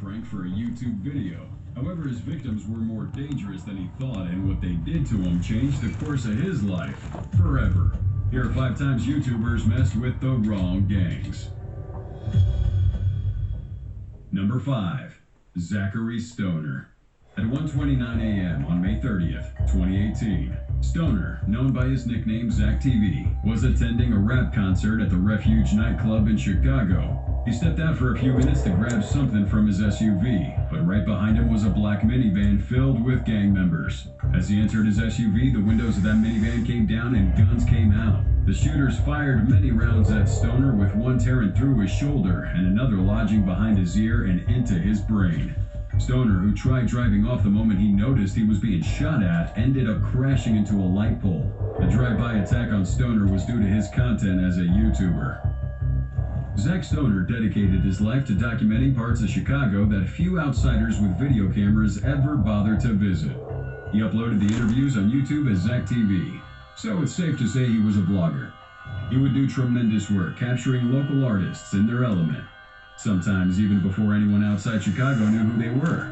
prank for a YouTube video. However, his victims were more dangerous than he thought, and what they did to him changed the course of his life forever. Here are 5 times YouTubers messed with the wrong gangs. Number 5. Zachary Stoner. At 1:29 a.m. on May 30th, 2018, Stoner, known by his nickname Zach-TV, was attending a rap concert at the Refuge nightclub in Chicago. He stepped out for a few minutes to grab something from his SUV, but right behind him was a black minivan filled with gang members. As he entered his SUV, the windows of that minivan came down and guns came out. The shooters fired many rounds at Stoner, with one tearing through his shoulder and another lodging behind his ear and into his brain. Stoner, who tried driving off the moment he noticed he was being shot at, ended up crashing into a light pole. The drive-by attack on Stoner was due to his content as a YouTuber. Zach Stoner dedicated his life to documenting parts of Chicago that few outsiders with video cameras ever bothered to visit. He uploaded the interviews on YouTube as Zach-TV, so it's safe to say he was a vlogger. He would do tremendous work capturing local artists in their element, sometimes even before anyone outside Chicago knew who they were.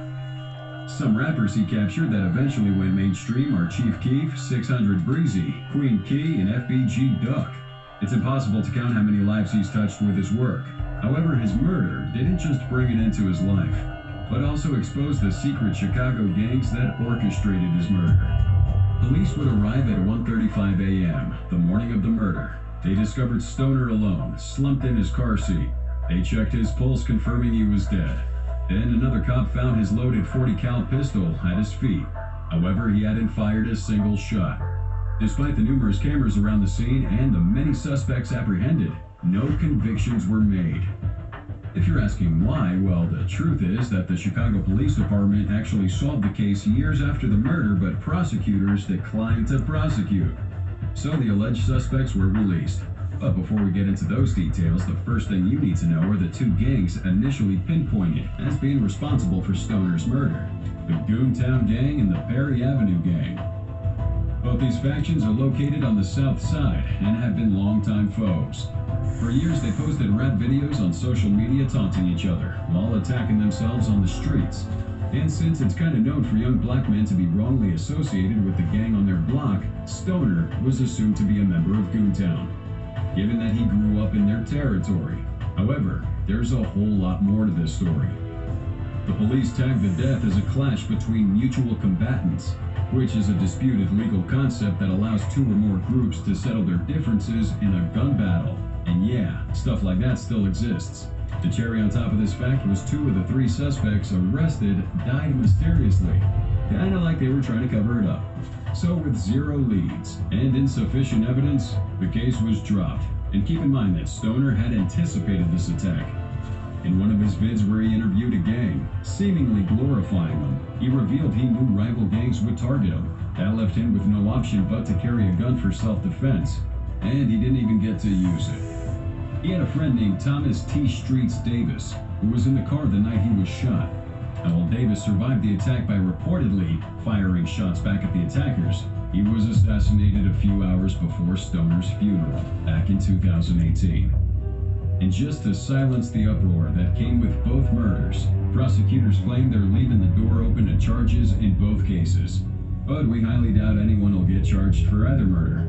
Some rappers he captured that eventually went mainstream are Chief Keef, 600 Breezy, Queen Key, and FBG Duck. It's impossible to count how many lives he's touched with his work. However, his murder didn't just bring it into his life, but also exposed the secret Chicago gangs that orchestrated his murder. Police would arrive at 1:35 a.m., the morning of the murder. They discovered Stoner alone, slumped in his car seat. They checked his pulse, confirming he was dead. Then another cop found his loaded .40 cal pistol at his feet. However, he hadn't fired a single shot. Despite the numerous cameras around the scene and the many suspects apprehended, no convictions were made. If you're asking why, well, the truth is that the Chicago Police Department actually solved the case years after the murder, but prosecutors declined to prosecute. So the alleged suspects were released. But before we get into those details, the first thing you need to know are the 2 gangs initially pinpointed as being responsible for Stoner's murder: the Goontown Gang and the Perry Avenue Gang. Both these factions are located on the south side and have been longtime foes. For years, they posted rap videos on social media taunting each other while attacking themselves on the streets. And since it's kind of known for young black men to be wrongly associated with the gang on their block, Stoner was assumed to be a member of Goontown, given that he grew up in their territory. However, there's a whole lot more to this story. The police tagged the death as a clash between mutual combatants, which is a disputed legal concept that allows 2 or more groups to settle their differences in a gun battle. And yeah, stuff like that still exists. The cherry on top of this fact was 2 of the 3 suspects arrested died mysteriously, kinda like they were trying to cover it up. So with 0 leads and insufficient evidence, the case was dropped. And keep in mind that Stoner had anticipated this attack. In one of his vids where he interviewed a gang, seemingly glorifying them, he revealed he knew rival gangs would target him. That left him with no option but to carry a gun for self-defense, and he didn't even get to use it. He had a friend named Thomas T. Streets Davis, who was in the car the night he was shot. And while Davis survived the attack by reportedly firing shots back at the attackers, he was assassinated a few hours before Stoner's funeral back in 2018. And just to silence the uproar that came with both murders, prosecutors claim they're leaving the door open to charges in both cases. But we highly doubt anyone will get charged for either murder.